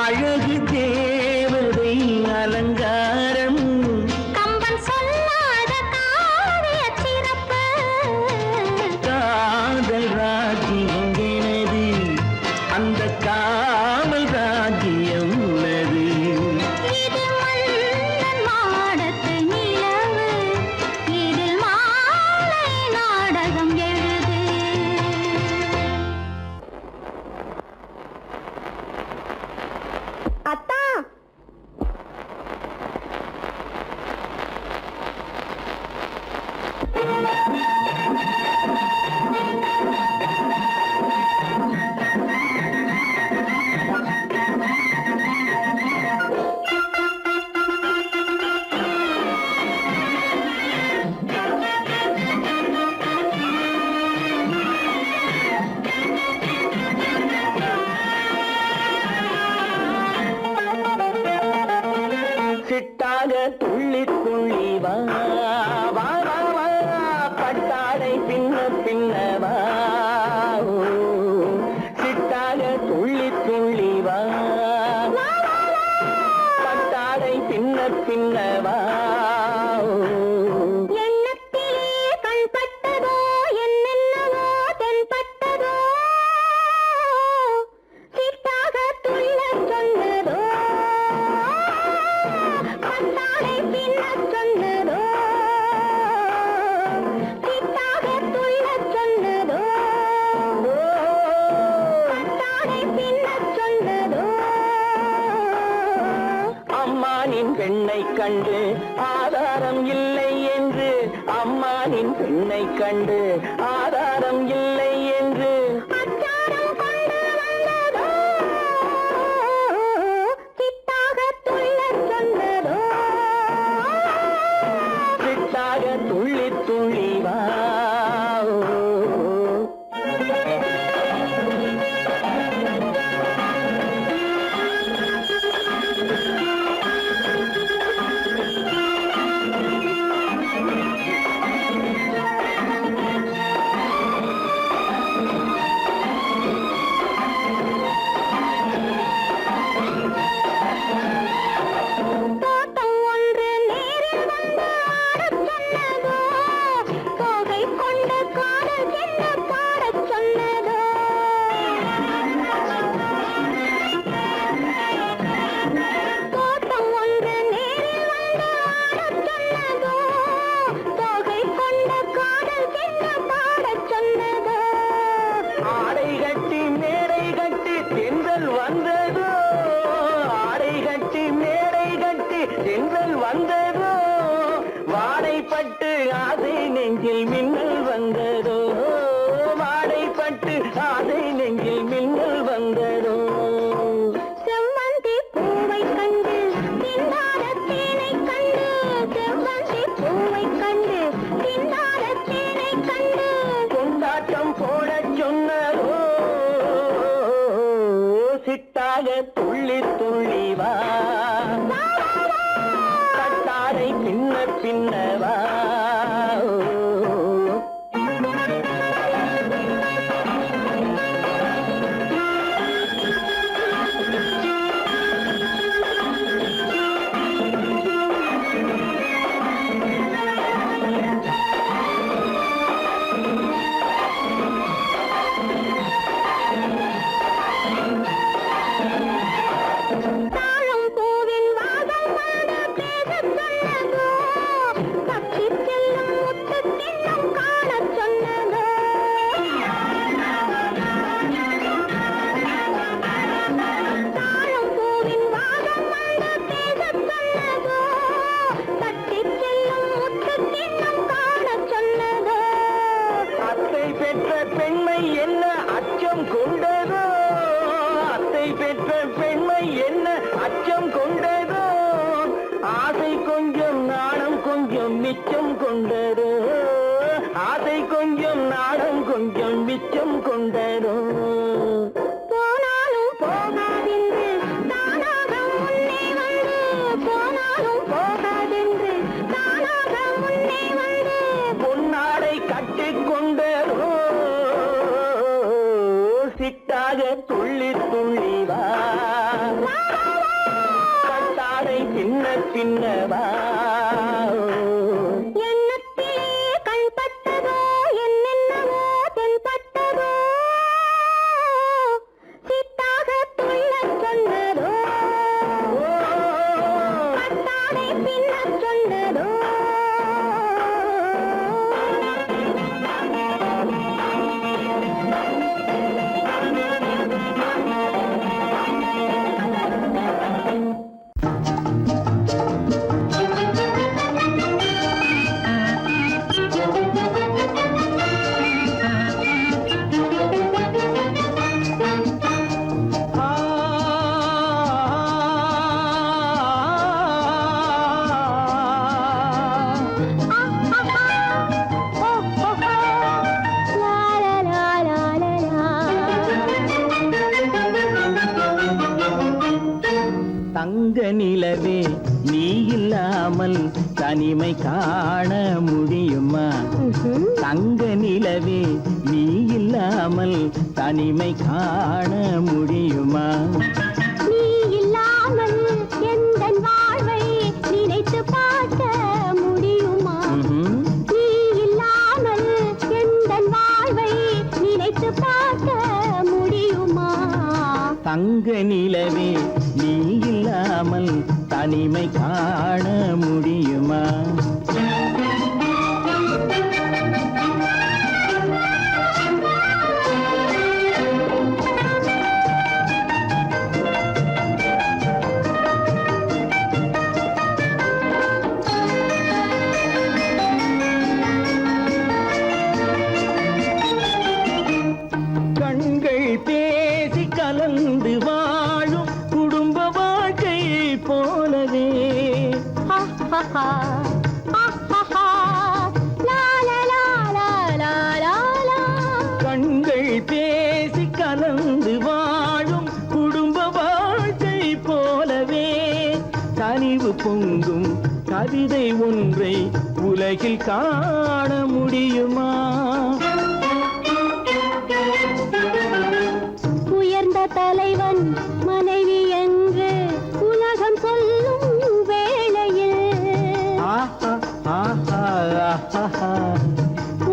அழகு தேவதை அலங்காரம் கம்பன் சொல்லாத காவிய சிறப்பு காதல் ராஜ்யம் எனது அந்த காவல் ராஜ்யம் உள்ளது இது மன்னன் மாடத்து நிலவு இதில் மாலை நாடகம் எழுது அத்தா சிட்டாக துள்ளி துள்ளி வா வா வா வா பட்டாடை பின்ன பின்ன வா ஓ, சிட்டாக துள்ளி துள்ளி வா பட்டாடை பின்ன பின்ன வா ஓ. எண்ணத்திலே கண்பட்டதோ என்னென்னவோ தென்பட்டதோ சிட்டாக துள்ளச் சொன்னதோ பட்டாடை பின்னச் சொன்னதோ சிட்டாக துள்ளச் சொன்னதோ பட்டாடை பின்னச் சொன்னதோ அம்மானின் பெண்ணை கண்டு ஆதாரம் இல்லை என்று அம்மானின் பெண்ணை கண்டு ஆதாரம் இல்லை என்று அச்சாரம் கொண்டு வந்ததோ சிட்டாக துள்ளச் சொன்னதோ சிட்டாக துள்ளி துள்ளி வா ஓ. தோட்டம் ஒன்று நேரில் வந்து ஆடச் சொன்னதோ தோகை கொண்ட காதல் என்ன பாடச் சொன்னதோ தோட்டம் ஒன்று நேரில் வந்து ஆடச் சொன்னதோ தோகை கொண்ட காதல் என்ன பாடச் சொன்னதோ ஆடை கட்டி மேடை கட்டி தென்றல் வந்ததோ ஆடை கட்டி மேடை கட்டி தென்றல் வந்ததோ வாடைப்பட்டு ஆசை நெஞ்சில் மின்னல் வந்ததோ வாடைப்பட்டு ஆசை நெஞ்சில் மின்னல் வந்ததோ செவ்வந்தி பூவை கண்டு திண்டாட தேனை கண்டு செவ்வந்தி பூவை கண்டு திண்டாட தேனை கண்டு கொண்டாட்டம் போடச் சொன்னதோ சிட்டாக துள்ளி துள்ளி வா கட்டாரை பின்ன பின்ன வா ஓ. தாழம் பூவின் வாசம் வந்து பேசச் சொன்னதோ தப்பிச் செல்லும் முத்துக் கிண்ணம் காணச் சொன்னதோ தாழம் பூவின் வாசம் வந்து பேசச் சொன்னதோ தப்பிச் செல்லும் முத்துக் கிண்ணம் காணச் சொன்னதோ அத்தை பெற்ற பெண்மை என்ன அச்சம் கொண்டதோ அத்தை பெற்ற பெண்மை என்ன அச்சம் கொண்டதோ ஆசை கொஞ்சம் நாணம் கொஞ்சம் மிச்சம் கொண்டதோ ஆசை கொஞ்சம் நாணம் கொஞ்சம் மிச்சம் கொண்டதோ போனாலும் போகாதென்று தானாக முன்னே வந்து போனாலும் போகாதென்று தானாக முன்னே வந்து பொன்னாடை கட்டிக்கொண்டதோ சிட்டாக துள்ளி துள்ளி வா பின்னவா எண்ணத்திலே கண்பட்டதோ என்னென்னவோ தென்பட்டதோ சித்தாக துள்ளச் சொன்னதோ பட்டாடை பின்னச் சொன்னதோ தங்க நிலவே நீ இல்லாமல் தனிமை காண முடியுமா தங்க நிலவே நீ இல்லாமல் தனிமை காண முடியுமா நீ இல்லாமல் எந்தன் வாழ்வை நினைத்து பார்க்க முடியுமா நீ இல்லாமல் எந்தன் வாழ்வை நினைத்து பார்க்க முடியுமா தங்க நிலவே நீ இல்லாமல் தனிமை காண முடியுமா கண்கள் பேசி கலந்து வாழும் குடும்ப வாழ்க்கை போலவே கண்கள் பேசி கலந்து வாழும் குடும்ப வாழ்க்கை போலவே கனிவு பொங்கும் கவிதை ஒன்றை உலகில் காண முடியுமா உயர்ந்த தலைவன் மனைவி என்று உலகம் சொல்லும் வேளையில்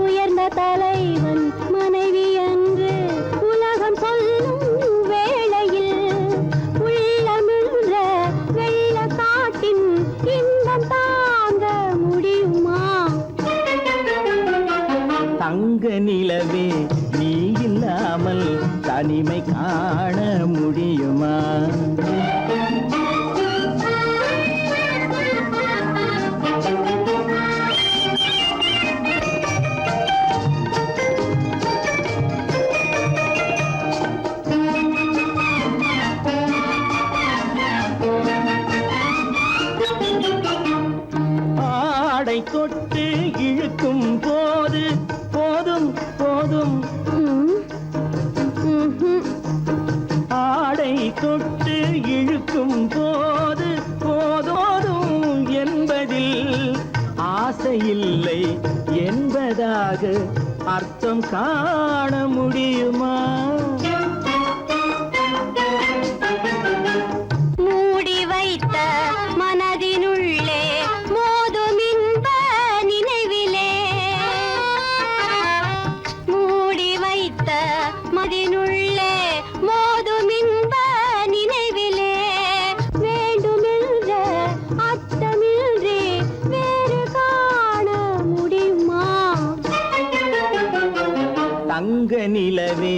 உயர்ந்த தலைவன் மனைவி என்று உலகம் சொல்லும் வேளையில் உள்ளமிழ்ற வெள்ள காட்டின் இன்பம் தாங்க முடியுமா தங்க நிலவே நீ இல்லாமல் தனிமை காண முடியுமா ஆடை தொட்டு இழுக்கும் போது போதும் போதும் ஆடை தொட்டு இழுக்கும் போது போதோதும் என்பதில் ஆசையில்லை என்பதாக அர்த்தம் காண முடியுமா மூடி வைத்த மனதினுள்ளே மோதும் இன்ப நினைவிலே மூடி வைத்த மதினுள்ளே மோதும் இன்ப நினைவிலே வேண்டுமென்ற அர்த்தமின்றி வேறு காண முடியுமா தங்க நிலவே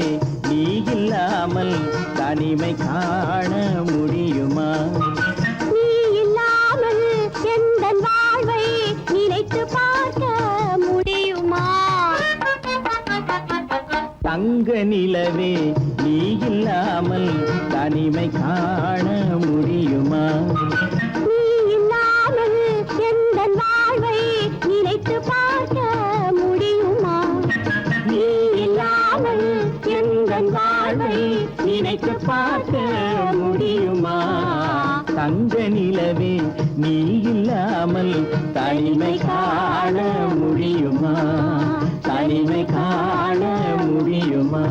நீ இல்லாமல் தனிமை காண முடியுமா நீ இல்லாமல் எந்தன் வாழ்வை நினைத்து பார்க்க முடியுமா தங்க நிலவே நீ இல்லாமல் தனிமை காண முடியுமா நீ இல்லாமல் எந்தன் வாழ்வை நினைத்து பார்க்க முடியுமா நீ இல்லாமல் எந்தன் வாழ்வை நினைத்து பார்க்க முடியுமா தங்க நிலவே நீ இல்லாமல் தனிமை காண முடியுமா தனிமை காண முடியுமா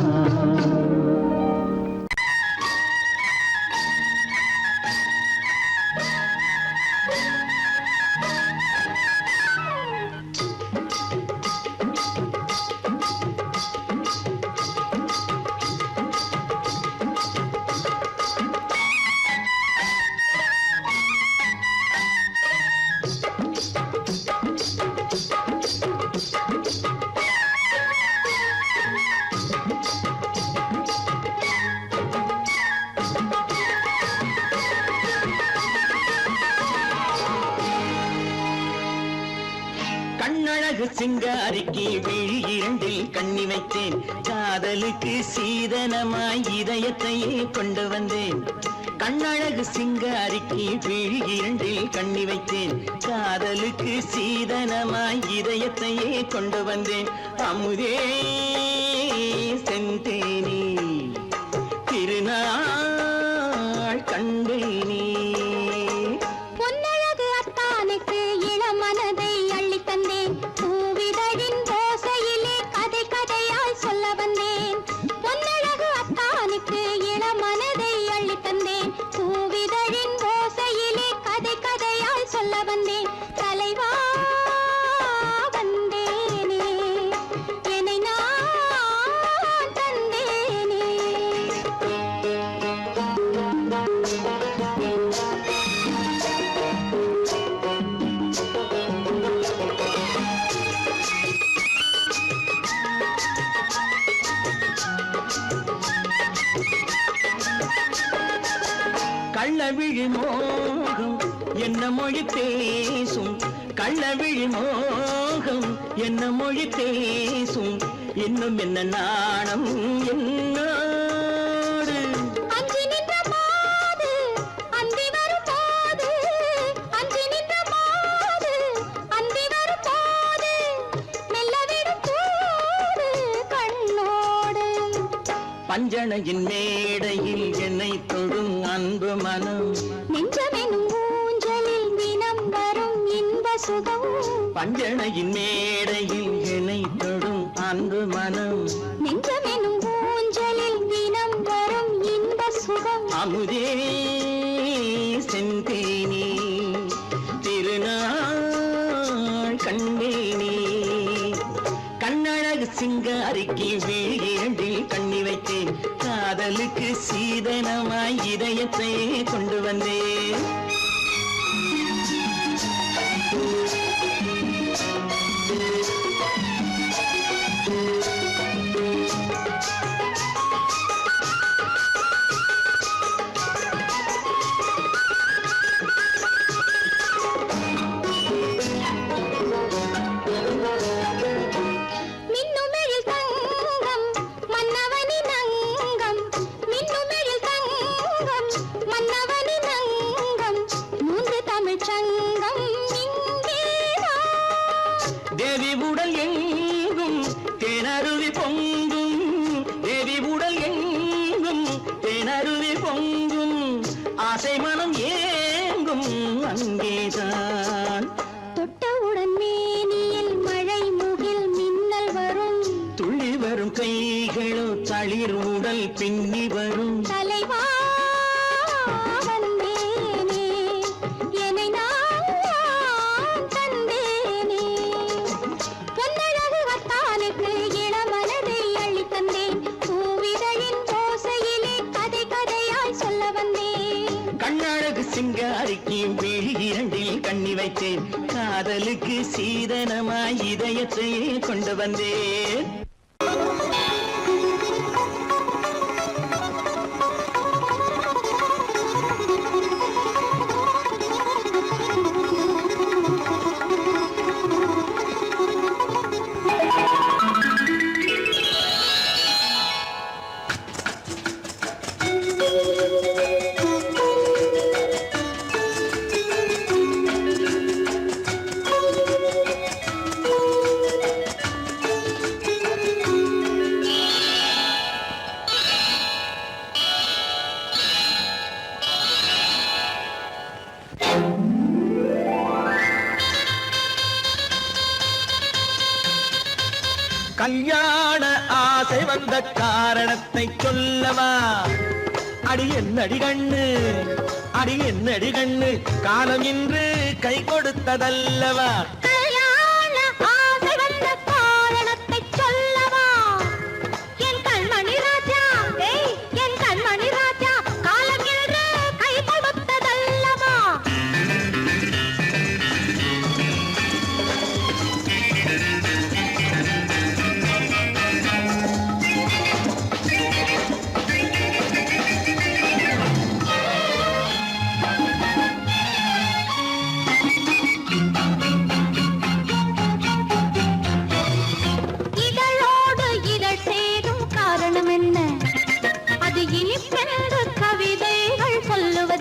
கண்ணழகு சிங்காரிக்கு விழி இரண்டில் கண்ணி வைத்தேன் காதலுக்கு சீதனமாய் இதயத்தையே கொண்டு வந்தேன் கண்ணழகு சிங்காரிக்கு விழி இரண்டில் கண்ணி வைத்தேன் காதலுக்கு சீதனமாய் இதயத்தையே கொண்டு வந்தேன் அமுதே செந்தேனே திருநாள் கண்டேனே பொன்னழகு அத்தானுக்கு இளமனதை அள்ளித் தந்தேன் பூவிதழின் ஓசையிலே கதை கதையாய் சொல்ல வந்தேன் பொன்னழகு அத்தானுக்கு இளமனதை அள்ளித் தந்தேன் பூவிதழின் ஓசையிலே கதை கதையாய் சொல்ல வந்தேன் தலைவா வந்தேனே என்னை நான் தந்தேனே கள்ளவிழி மோகம் என்ன மொழி பேசும் கள்ளவிழி மோகம் என்ன மொழி பேசும் இன்னும் என்ன நாணம் என்னோடு அஞ்சி நின்ற மாது அந்தி வரும் போது அஞ்சி நின்ற மாது அந்தி வரும் போது மெல்ல விடும் தூது கண்ணோடு பஞ்சணையின் மேடையில் என்னை தொடும் அன்பு மனம் நெஞ்சமெனும் ஊஞ்சலில் தினம் வரும் இன்ப சுகம் பஞ்சணையின் மேடையில் என்னை தொடும் அன்பு மனம் நெஞ்சமெனும் ஊஞ்சலில் தினம் வரும் இன்ப சுகம் அமுதே செந்தேனே திருநாள் கண்டேனே கண்ணழகு சிங்காரிக்கு விழி இரண்டில் கண்ணி வைத்தேன் காதலுக்கு சீதனமாய் இதயத்தை கொண்டு வந்தேன் மின்னுமெழில் தங்கம் மன்னவனின் அங்கம் மின்னுமெழில் தங்கம் மன்னவனின் அங்கம் மூன்று தமிழ்ச் சங்கம் இங்கேதான் தேவி உடல் எங்கும் தேனருவி பொங்கும் தேவி உடல் எங்கும் தேனருவி பொங்கும் ஆசை மனம் ஏங்கும் அங்கேதான் தொட்டவுடன் மேனியில் மழை முகில் மின்னல் வரும் துள்ளி வரும் கைகளோ தளிர் உடல் பின்னி வரும் தலைவா வந்தேனே என்னை நான் தந்தேனே பொன்னழகு அத்தானுக்கு இளமனதை அள்ளித் தந்தேன் பூவிதழின் ஓசையிலே கதை கதையாய் சொல்ல வந்தேன் கண்ணழகு சிங்காரிக்கு விழி இரண்டில் கண்ணி வைத்தேன் காதலுக்கு சீதனமாய் இதயத்தையே கொண்டு வந்தேன் கல்யாண ஆசை வந்த காரணத்தை சொல்லவா அடி என்னடி கண்ணு அடி என்னடி கண்ணு காலம் இன்று கை கொடுத்ததல்லவா கல்யாண ஆசை வந்த காரணத்தை சொல்லவா என் கண்மணி ராஜா என் கண்மணி ராஜா காலம் என்று கை கொடுத்ததல்லவா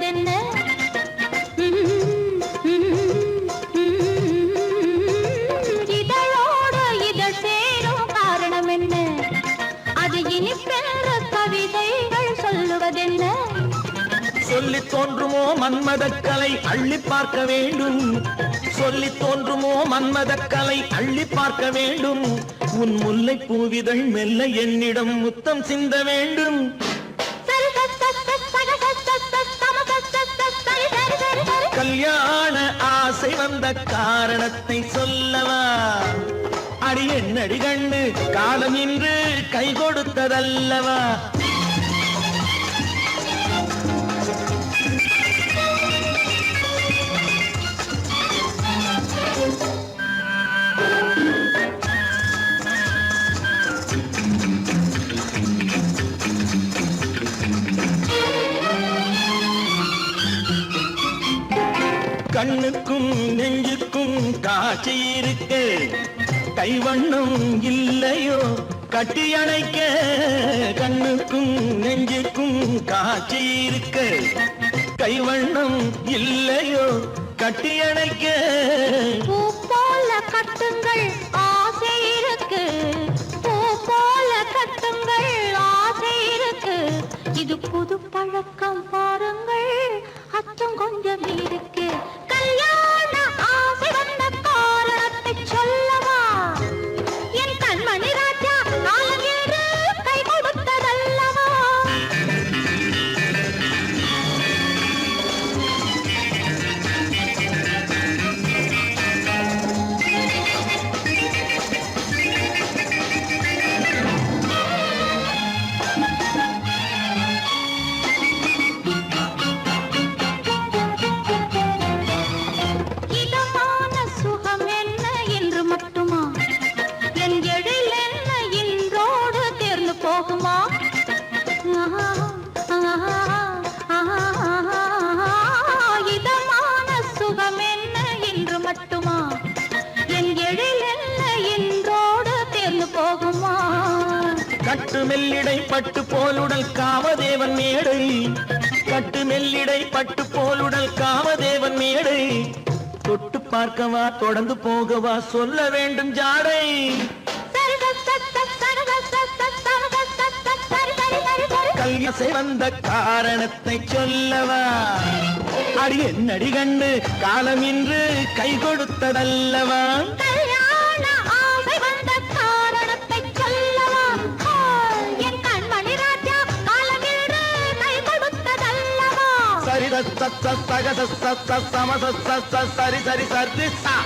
சொல்லுவதென்ன இதழோடு இதழ் சேரும் காரணம் என்ன அது இனிப்பென்ற கவிதைகள் சொல்லுவதென்ன சொல்லி தோன்றுமோ மன்மதக்கலை அள்ளி பார்க்க வேண்டும் சொல்லி தோன்றுமோ மன்மதக்கலை அள்ளி பார்க்க வேண்டும் உன் முல்லை பூவிதழ் மெல்ல என்னிடம் முத்தம் சிந்த வேண்டும் கல்யாண ஆசை வந்த காரணத்தை சொல்லவா அடி என்னடி கண்டு காலம் இன்று கை கொடுத்ததல்லவா கண்ணுக்கும் நெஞ்சுக்கும் காட்சி இருக்கு கைவண்ணம் இல்லையோ கட்டி அணைக்க கண்ணுக்கும் நெஞ்சுக்கும் காட்சி இருக்கு கைவண்ணம் இல்லையோ கட்டி அணைக்க பூ போல கட்டுங்கள் ஆசை இருக்கு பூ போல கட்டுங்கள் ஆசை இருக்கு இது புது பழக்கம் பாருங்கள் அச்சம் கொஞ்சம் இருக்கு கல்யாண ஆசை வந்த காரணத்தை சொல்லவா என் கண்மணி ராஜா காலம் என்று கை கொடுத்ததல்லவா இதமான சுகம் என்ன என்று மட்டுமா என் எழில் என்ன இன்றோடு தேர்ந்து போகுமா இதமான சுகம் என்ன என்று மட்டுமா என் எழில் என்ன இன்றோடு தேர்ந்து போகுமா கட்டு மெல்லிடை பட்டு போலுடல் காமதேவன் மேடை கட்டு மெல்லிடை பட்டு போலுடல் காமதேவன் மேடை தொட்டு பார்க்கவா தொடர்ந்து போகவா சொல்ல வேண்டும் ஜாடை கல்யாசை வந்த காரணத்தை சொல்லவா அடி என்னடி கண்டு காலம் இன்று கை கொடுத்ததல்லவா கல்யாண ஆசை வந்த காரணத்தை சொல்லவா என் கண்மணி ராஜா காலமின்று கை கொடுத்ததல்லவா சரி சக சரி சரி சரி சா